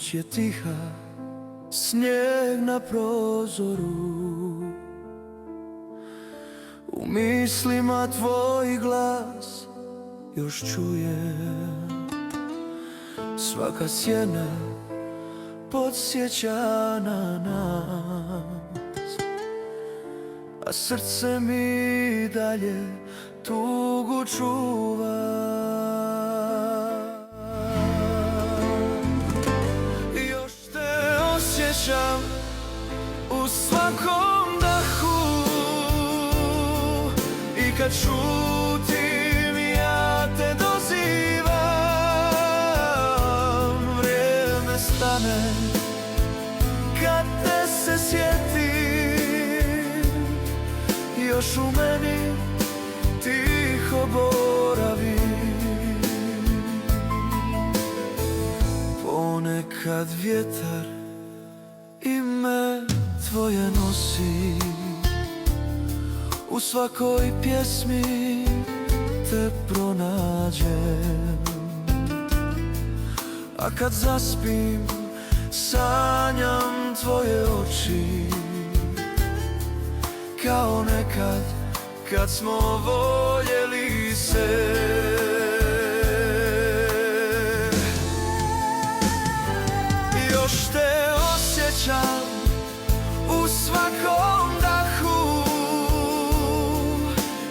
Noć je tiha, snijeg na prozoru. U mislima tvoj glas još čujem. Svaka sjena podsjeća na nas, a srce mi dalje tugu čuva. Još te osjećam u svakom dahu, i kad šutim ja te dozivam. Vrijeme stane kad te se sjetim, još u meni tiho boravi. Ponekad vjetar ime tvoje nosi, u svakoj pjesmi te pronađem. A kad zaspim sanjam tvoje oči, kao nekad kad smo voljeli se. Još te osjećam u svakom dahu,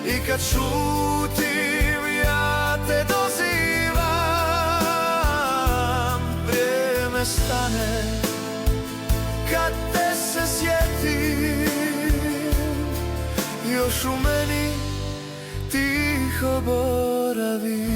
i kad šutim ja te dozivam. Vrijeme stane kad te se sjetim, još u meni tiho boravi.